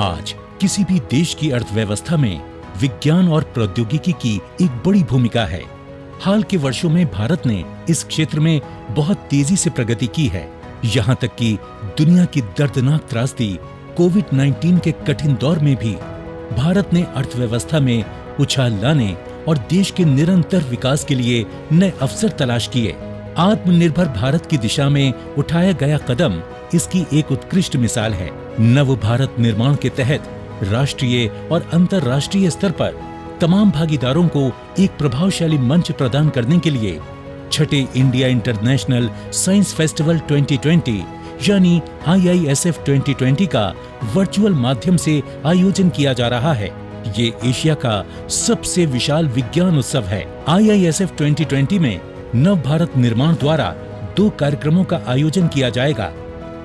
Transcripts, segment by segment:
आज किसी भी देश की अर्थव्यवस्था में विज्ञान और प्रौद्योगिकी की एक बड़ी भूमिका है। हाल के वर्षों में भारत ने इस क्षेत्र में बहुत तेजी से प्रगति की है। यहाँ तक कि दुनिया की दर्दनाक त्रासदी कोविड-19 के कठिन दौर में भी भारत ने अर्थव्यवस्था में उछाल लाने और देश के निरंतर विकास के लिए नए अवसर तलाश किए। आत्मनिर्भर भारत की दिशा में उठाया गया कदम इसकी एक उत्कृष्ट मिसाल है। नव भारत निर्माण के तहत राष्ट्रीय और अंतर्राष्ट्रीय स्तर पर तमाम भागीदारों को एक प्रभावशाली मंच प्रदान करने के लिए छठे इंडिया इंटरनेशनल साइंस फेस्टिवल 2020 यानी IISF 2020 का वर्चुअल माध्यम से आयोजन किया जा रहा है। ये एशिया का सबसे विशाल विज्ञान उत्सव है। IISF 2020 में नव भारत निर्माण द्वारा 2 कार्यक्रमों का आयोजन किया जाएगा।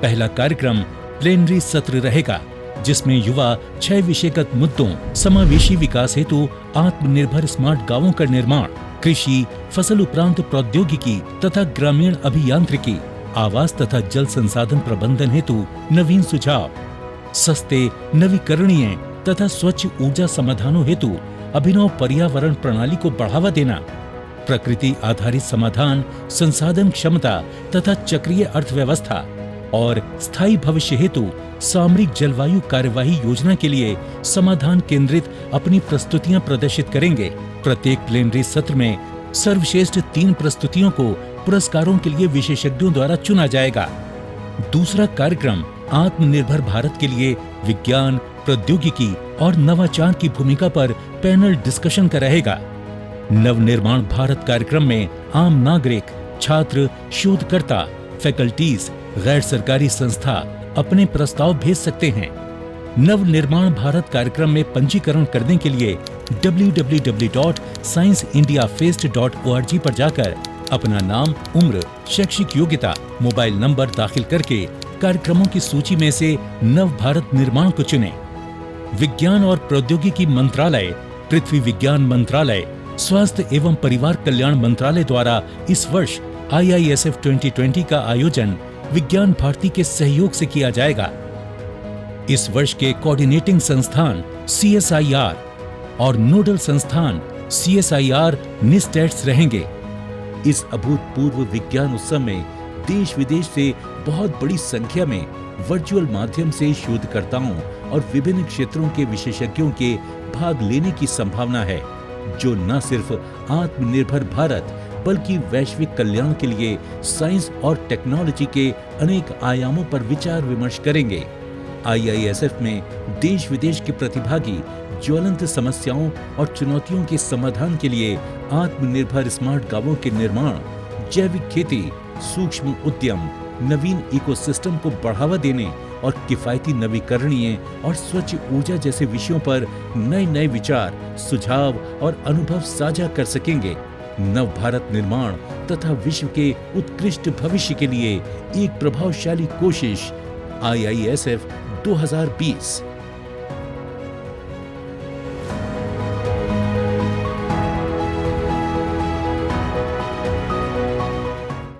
पहला कार्यक्रम प्लेनरी सत्र रहेगा, जिसमें युवा 6 विषयगत मुद्दों समावेशी विकास हेतु आत्मनिर्भर स्मार्ट गांवों का निर्माण, कृषि, फसल उपरांत प्रौद्योगिकी तथा ग्रामीण अभियांत्रिकी, आवास तथा जल संसाधन प्रबंधन हेतु नवीन सुझाव, सस्ते नवीकरणीय तथा स्वच्छ ऊर्जा समाधानों हेतु अभिनव पर्यावरण प्रणाली को बढ़ावा देना, प्रकृति आधारित समाधान, संसाधन क्षमता तथा चक्रीय अर्थव्यवस्था और स्थायी भविष्य हेतु सामरिक जलवायु कार्यवाही योजना के लिए समाधान केंद्रित अपनी प्रस्तुतियां प्रदर्शित करेंगे। प्रत्येक प्लेनरी सत्र में सर्वश्रेष्ठ 3 प्रस्तुतियों को पुरस्कारों के लिए विशेषज्ञों द्वारा चुना जाएगा। दूसरा कार्यक्रम आत्मनिर्भर भारत के लिए विज्ञान, प्रौद्योगिकी और नवाचार की भूमिका पर पैनल डिस्कशन का रहेगा। नवनिर्माण भारत कार्यक्रम में आम नागरिक, छात्र, शोधकर्ता, फैकल्टीज, गैर सरकारी संस्था अपने प्रस्ताव भेज सकते हैं। नवनिर्माण भारत कार्यक्रम में पंजीकरण करने के लिए www.scienceindiafest.org पर जाकर अपना नाम, उम्र, शैक्षिक योग्यता, मोबाइल नंबर दाखिल करके कार्यक्रमों की सूची में से नव भारत निर्माण को चुनें। विज्ञान और प्रौद्योगिकी मंत्रालय, पृथ्वी विज्ञान मंत्रालय, स्वास्थ्य एवं परिवार कल्याण मंत्रालय द्वारा इस वर्ष IISF 2020 का आयोजन विज्ञान भारती के सहयोग से किया जाएगा। इस वर्ष के कोऑर्डिनेटिंग संस्थान CSIR और नोडल संस्थान CSIR NISTEDS रहेंगे। इस अभूतपूर्व विज्ञान उत्सव में देश विदेश से बहुत बड़ी संख्या में वर्चुअल माध्यम से शोधकर्ताओं और विभिन्न क्षेत्रों के विशेषज्ञों के भाग लेने की संभावना है, जो न सिर्फ आत्मनिर्भर भारत बल्कि वैश्विक कल्याण के लिए साइंस और टेक्नोलॉजी के अनेक आयामों पर विचार विमर्श करेंगे। IISF में देश विदेश के प्रतिभागी ज्वलंत समस्याओं और चुनौतियों के समाधान के लिए आत्मनिर्भर स्मार्ट गांवों के निर्माण, जैविक खेती, सूक्ष्म उद्यम, नवीन इकोसिस्टम को बढ़ावा देने और किफायती नवीकरणीय और स्वच्छ ऊर्जा जैसे विषयों पर नए नए विचार, सुझाव और अनुभव साझा कर सकेंगे। नव भारत निर्माण तथा विश्व के उत्कृष्ट भविष्य के लिए एक प्रभावशाली कोशिश IISF 2020।